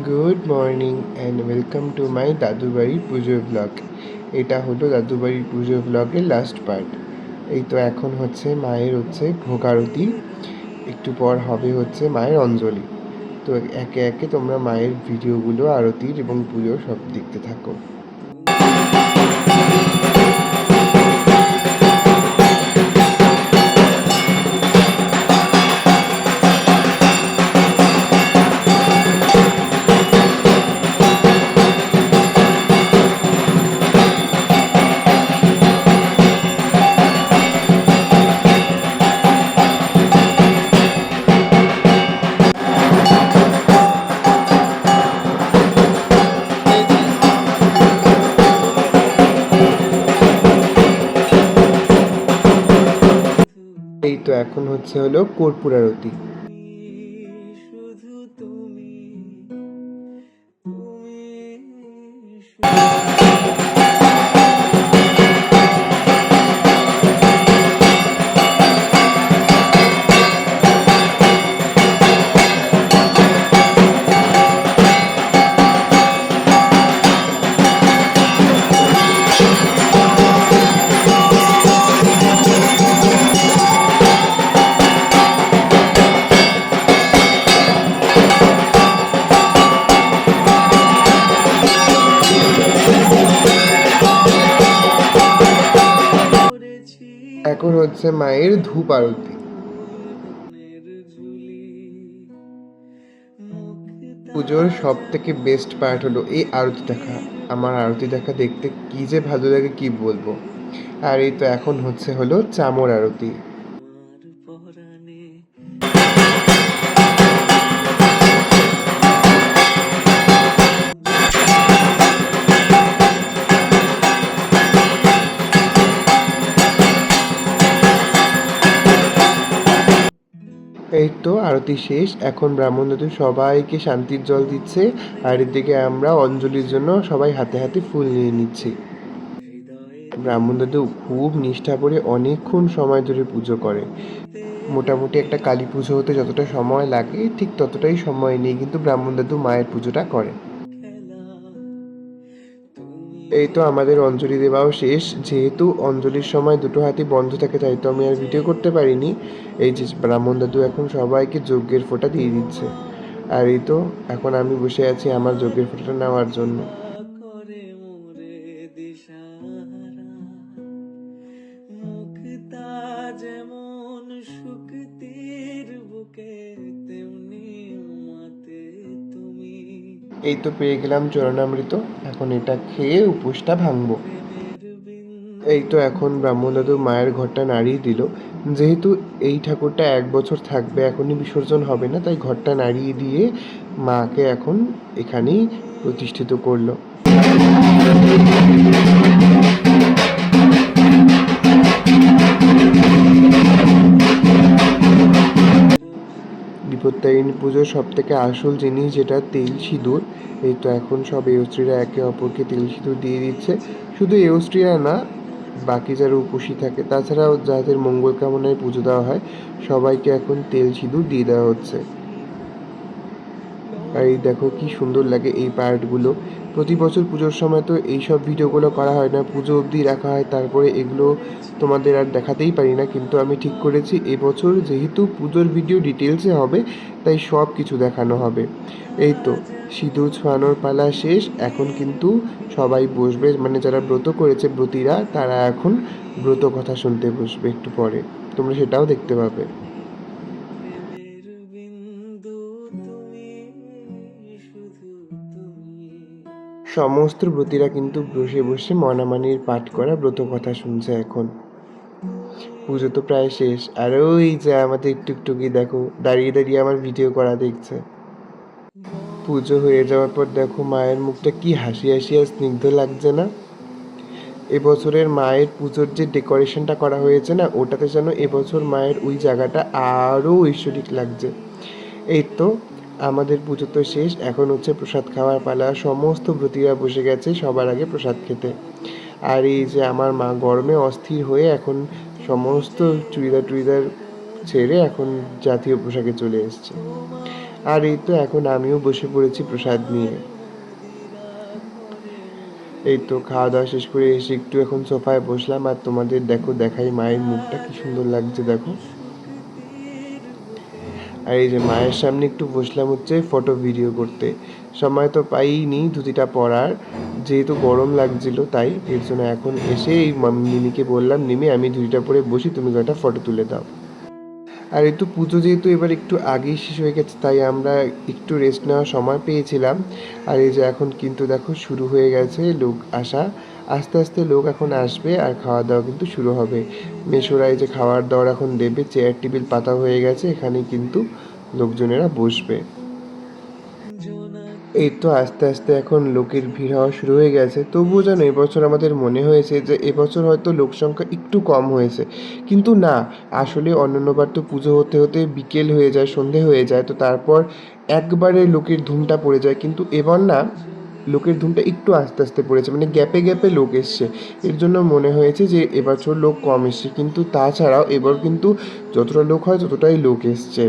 Good morning and welcome to my দাদুবাড়ির pujo blog. এটা হলো দাদুবাড়ির পুজো ব্লগের লাস্ট পার্ট। এই তো এখন হচ্ছে মায়ের ভোগ আরতি, একটু পর হবে হচ্ছে মায়ের অঞ্জলি। তো একে একে তোমরা মায়ের ভিডিওগুলো আরতির এবং পুজোর সব দেখতে থাকো। এই তো এখন হলো কর্পূর আরতি। এখন হচ্ছে মায়ের ধূপ আরতি। পুজোর সব থেকে বেস্ট পার্ট হলো এই আরতি দেখা। আমার আরতি দেখা দেখতে কি যে ভালো লাগে কি বলবো। আর এই তো এখন হলো চামর আরতি। এই তো আরতি শেষ, এখন ব্রাহ্মণ দাদু সবাইকে শান্তির জল দিচ্ছে, আর এদিকে আমরা অঞ্জলির জন্য সবাই হাতে হাতে ফুল নিয়ে নিচ্ছি। ব্রাহ্মণ দাদু খুব নিষ্ঠা করে অনেকক্ষণ সময় ধরে পুজো করে। মোটামুটি একটা কালী পুজো হতে যতটা সময় লাগে ঠিক ততটাই সময় নিয়ে কিন্তু ব্রাহ্মণ দাদু মায়ের পুজোটা করে। এই তো আমাদের অঞ্জলি দেওয়াও শেষ। যেহেতু অঞ্জলির সময় দুটো হাতই বন্ধ থাকে তাই তো আমি আর ভিডিও করতে পারিনি। এই যে ব্রাহ্মণ দাদু এখন সবাইকে যজ্ঞের ফোঁটা দিয়ে দিচ্ছে, আর এই তো এখন আমি বসে আছি আমার যজ্ঞের ফোঁটাটা নেওয়ার জন্য। এই তো পেয়ে গেলাম চরণামৃত, এখন এটা খেয়ে উপোসটা ভাঙবো। এই তো এখন ব্রাহ্মণ দাদু মায়ের ঘরটা নাড়িয়ে দিল। যেহেতু এই ঠাকুরটা 1 বছর থাকবে, এখনই বিসর্জন হবে না, তাই ঘরটা নাড়িয়ে দিয়ে মাকে এখন এখানেই প্রতিষ্ঠিত করলো। বিপত্তারিণী পুজোর সব থেকে আসল জিনিস যেটা তেল সিঁদুর। এই তো এখন সব এয়স্ত্রীরা একে অপরকে তেল সিঁদুর দিয়ে দিচ্ছে। শুধু এয়স্ত্রীরা না, বাকি যারা উপসী থাকে তাছাড়াও যাদের মঙ্গল কামনায় পুজো দেওয়া হয় সবাইকে এখন তেল সিঁদুর দিয়ে দেওয়া হচ্ছে। আর এই দেখো কি সুন্দর লাগে এই পার্টগুলো। প্রতি বছর পুজোর সময় তো এইসব ভিডিওগুলো করা হয় না, পুজো অবধি রাখা হয়, তারপরে এগুলো তোমাদের আর দেখাতেই পারি না। কিন্তু আমি ঠিক করেছি এবছর যেহেতু পুজোর ভিডিও ডিটেলসে হবে তাই সব কিছু দেখানো হবে। এই তো সিঁদুর ছোঁয়ানোর পালা শেষ, এখন কিন্তু সবাই বসবে, মানে যারা ব্রত করেছে ব্রতীরা তারা এখন ব্রত কথা শুনতে বসবে একটু পরে, তোমরা সেটাও দেখতে পাবে। সমস্ত ব্রতীরা কিন্তু বসে বসে মনামানির পাঠ করা ব্রত কথা শুনছে এখন। পুজো তো প্রায় শেষ, আর ওই যে আমাদের টুকটুকি দেখো দাঁড়িয়ে দাঁড়িয়ে আমার ভিডিও করা দেখছে। পুজো হয়ে যাওয়ার পর দেখো মায়ের মুখটা কি হাসি হাসি আর স্নিগ্ধ লাগছে না? এবছরের মায়ের পুজোর যে ডেকোরেশনটা করা হয়েছে না, ওটাতে যেন এবছর মায়ের ওই জায়গাটা আরও ঐশ্বরিক লাগছে। এই তো আমাদের পুজো তো শেষ, এখন প্রসাদ খাওয়ার পালা। সমস্ত ব্রতীরা বসে গেছে সবার আগে প্রসাদ খেতে। আর এই যে আমার মা গরমে অস্থির হয়ে এখন সমস্ত চুড়িদার টুড়িদার ছেড়ে এখন জাতীয় পোশাকে চলে এসছে। আর এই তো এখন আমিও বসে পড়েছি প্রসাদ নিয়ে। এই তো খাওয়া দাওয়া শেষ করে এসে একটু এখন সোফায় বসলাম, আর তোমাদের দেখাই মায়ের মুখটা কি সুন্দর লাগছে দেখো। আর এই যে মায়ের সামনে একটু বসলাম হচ্ছে ফটো ভিডিও করতে। সময় তো পাইনি ধুতিটা পরার, যেহেতু গরম লাগছিল তাই এর জন্য এখন এসে এই নিমিকে বললাম, নিমি আমি ধুতিটা পরে বসি, তুমি একটা ফটো তুলে দাও। আর এই তো পুজো যেহেতু এবার একটু আগেই শেষ হয়ে গেছে, তাই আমরা একটু রেস্ট নেওয়ার সময় পেয়েছিলাম। আর এই যে এখন কিন্তু দেখো শুরু হয়ে গেছে লোক আসা, আস্তে আস্তে লোক এখন আসবে আর খাওয়া দাওয়া কিন্তু শুরু হবে। মেশোরা এই যে খাবার দাবার এখন দেবে, চেয়ার টেবিল পাতা হয়ে গেছে, এখানে কিন্তু লোকজনেরা বসবে। এই তো আস্তে আস্তে এখন লোকের ভিড় হওয়া শুরু হয়ে গেছে। তবুও যেন এবছর আমাদের মনে হয়েছে যে এবছর হয়তো লোক সংখ্যা একটু কম হয়েছে, কিন্তু না, আসলে অন্যান্যবার তো পুজো হতে হতে বিকেল হয়ে যায়, সন্ধে হয়ে যায়, তো তারপর একবারে লোকের ধুমটা পড়ে যায়। কিন্তু এবার না, লোকের ধুমটা একটু আস্তে আস্তে পড়েছে, মানে গ্যাপে গ্যাপে লোক এসছে। এর জন্য মনে হয়েছে যে এবছর লোক কম এসছে, কিন্তু তাছাড়াও এবার কিন্তু যতটা লোক হয় ততটাই লোক এসছে।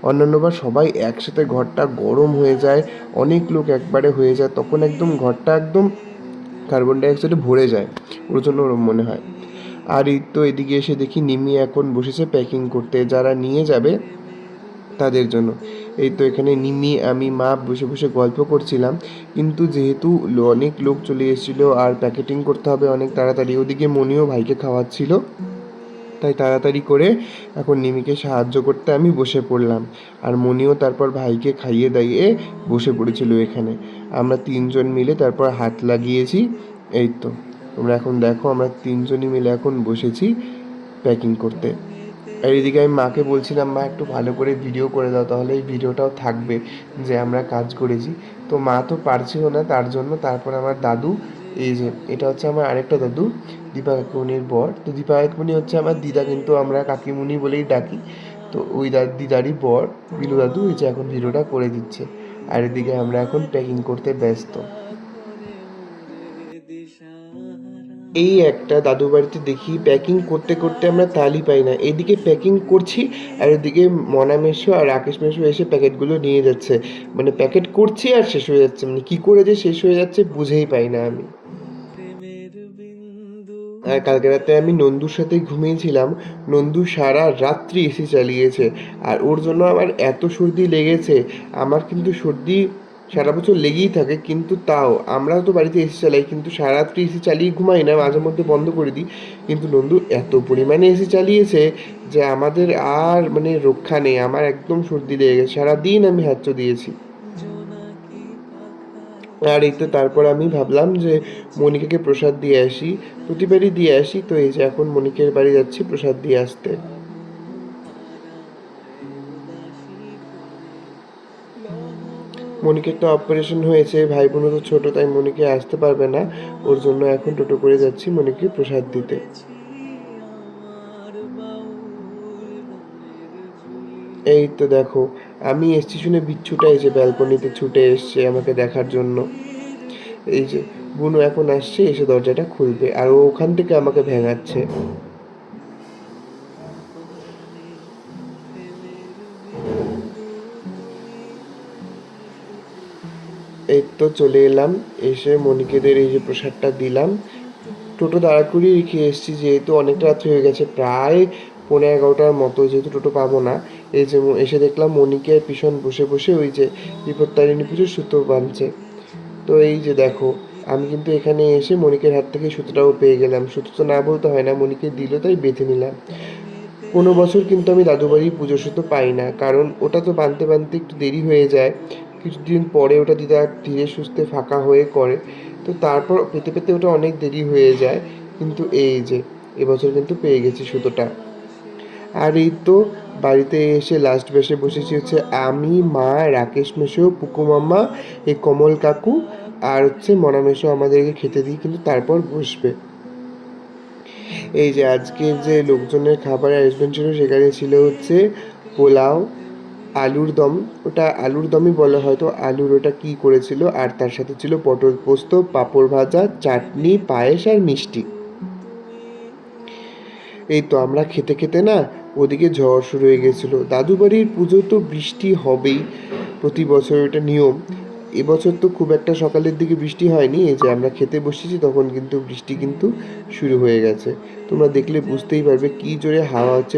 অন্যান্যবার সবাই একসাথে ঘরটা গরম হয়ে যায়, অনেক লোক একবারে হয়ে যায়, তখন একদম ঘরটা একদম কার্বন ডাইঅক্সাইডে ভরে যায়, ওর জন্য ওরম মনে হয়। আর এই তো এদিকে এসে দেখি নিমি এখন বসেছে প্যাকিং করতে, যারা নিয়ে যাবে তাদের জন্য। এই তো এখানে নিমি, আমি, মা বসে বসে গল্প করছিলাম, কিন্তু যেহেতু অনেক লোক চলে এসেছিলো আর প্যাকেটিং করতে হবে অনেক তাড়াতাড়ি, ওদিকে মনিও ভাইকে খাওয়াচ্ছিল, তাই তাড়াতাড়ি করে এখন নিমিকে সাহায্য করতে আমি বসে পড়লাম। আর মনিও তারপর ভাইকে খাইয়ে দাইয়ে বসে পড়েছিল এখানে। আমরা তিনজন মিলে তারপর হাত লাগিয়েছি। এই তো তোমরা এখন দেখো আমরা তিনজনই মিলে এখন বসেছি প্যাকিং করতে। আর এদিকে আমি মাকে বলছিলাম, মা একটু ভালো করে ভিডিও করে দাও, তাহলে এই ভিডিওটাও থাকবে যে আমরা কাজ করেছি। তো মা তো পারছিল না, তার জন্য তারপর আমার দাদু, এই যে এটা হচ্ছে আমার আরেকটা দাদু, দীপা কাকিমণির বর। তো দীপা কাকিমণি হচ্ছে আমার দিদা, কিন্তু আমরা কাকিমণি বলেই ডাকি। তো ওই দিদারই বর বিলু দাদু এই যে এখন ভিডিওটা করে দিচ্ছে। আর এদিকে আমরা এখন প্যাকিং করতে ব্যস্ত। এই একটা দাদু বাড়িতে দেখি প্যাকিং করতে করতে আমরা তালই পাই না, এদিকে প্যাকিং করছি আর এদিকে মনা মেশো আর রাকেশ মেশো এসে প্যাকেটগুলো নিয়ে যাচ্ছে। মানে প্যাকেট করছি আর শেষ হয়ে যাচ্ছে, মানে কী করে যে শেষ হয়ে যাচ্ছে বুঝেই পাই না আমি। আর কালকে রাতে আমি নন্দুর সাথে ঘুমিয়েছিলাম, নন্দু সারা রাত্রি এসি চালিয়েছে, আর ওর জন্য আমার এত সর্দি লেগেছে। আমার কিন্তু সর্দি সারা বছর লেগেই থাকে, কিন্তু তাও আমরাও তো বাড়িতে এসি চালাই, কিন্তু সারা রাত্রি এসি চালিয়ে ঘুমাই না, মাঝে মধ্যে বন্ধ করে দিই। কিন্তু নন্দু এত পরিমাণে এসি চালিয়েছে যে আমাদের আর মানে রক্ষা নেই, আমার একদম সর্দি লেগে গেছে, সারাদিন আমি হাঁচো দিয়েছি। আর এই তো তারপর আমি ভাবলাম যে মনিকাকে প্রসাদ দিয়ে আসি, প্রতিবারই দিয়ে আসি, তো এই যে এখন মনিকের বাড়ি যাচ্ছি প্রসাদ দিয়ে আসতে। মনিকের তো অপারেশন হয়েছে, ভাই বোনও তো ছোটো, তাই মনিকে আসতে পারবে না, ওর জন্য এখন টোটো করে যাচ্ছি মনিকে প্রসাদ দিতে। এই তো দেখো আমি এসছি শুনে বিচ্ছুটা এসে ব্যালকনিতে ছুটে এসছে আমাকে দেখার জন্য। এই যে বুনু এখন আসছে, এসে দরজাটা খুলবে, আর ও ওখান থেকে আমাকে ভেঙাচ্ছে। এই তো চলে এলাম, এসে মনিকেদের এই যে প্রসাদটা দিলাম। টোটো দাঁড়া করিয়ে রেখে এসেছি, যেহেতু অনেকটা রাত্রি হয়ে গেছে, প্রায় 11:30টার মতো, যেহেতু টোটো পাবো না। এই যে এসে দেখলাম মনিকে পিছন বসে বসে ওই যে বিপত্তারিণী পুজোর সুতো বাঁধছে। তো এই যে দেখো আমি কিন্তু এখানে এসে মনিকের হাত থেকে সুতোটাও পেয়ে গেলাম, সুতো তো না বলতে হয় না, মনিকে দিল তাই বেঁধে নিলাম। কোনো বছর কিন্তু আমি দাদু বাড়ির পুজোর সুতো পাই না, কারণ ওটা তো বাঁধতে বাঁধতে একটু দেরি হয়ে যায়, কিছুদিন পরে ওটা দিদা ধীরে সুস্থে ফাঁকা হয়ে করে, তো তারপর পেতে পেতে ওটা অনেক দেরি হয়ে যায়। কিন্তু এই যে এবছর কিন্তু পেয়ে গেছি সুতোটা। আর এই তো বাড়িতে এসে লাস্ট বেসে বসেছি হচ্ছে আমি, মা, রাকেশ মেশো, পুকু মামা, এই কমল কাকু, আর হচ্ছে মনা মেশো আমাদেরকে খেতে দিই, কিন্তু তারপর বসবে। এই যে আজকের যে লোকজনের খাবার অ্যারেঞ্জমেন্ট ছিল, সেখানে ছিল হচ্ছে পোলাও, আলুর দম, ওটা আলুর দমই বলে হয়তো, আলুর ওটা কী করেছিল, আর তার সাথে ছিল পটল পোস্ত, পাঁপড় ভাজা, চাটনি, পায়েস আর মিষ্টি। এই তো আমরা খেতে খেতে না ওদিকে ঝড় শুরু হয়ে গেছিলো। দাদু বাড়ির পুজো তো বৃষ্টি হবেই, প্রতি বছর এটা নিয়ম। এবছর তো খুব একটা সকালের দিকে বৃষ্টি হয়নি, এই যে আমরা খেতে বসেছি তখন কিন্তু বৃষ্টি কিন্তু শুরু হয়ে গেছে। তোমরা দেখলে বুঝতেই পারবে কি জোরে হাওয়া হচ্ছে,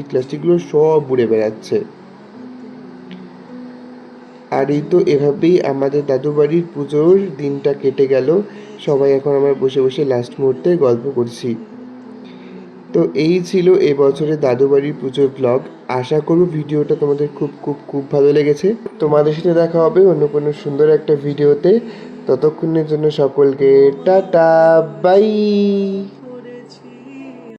প্লাস্টিকগুলো সব উড়ে বেড়াচ্ছে। আর এই তো এভাবেই আমাদের দাদু বাড়ির পুজোর দিনটা কেটে গেল। সবাই এখন আমরা বসে বসে লাস্ট মুহূর্তে গল্প করছি। তো এই ছিল এবছরের দাদু বাড়ির পুজোর ব্লগ। আশা করব ভিডিওটা তোমাদের খুব খুব খুব ভালো লেগেছে। তোমাদের সাথে দেখা হবে অন্য কোনো সুন্দর একটা ভিডিওতে। ততক্ষণের জন্য সকলকে টাটা, বাই।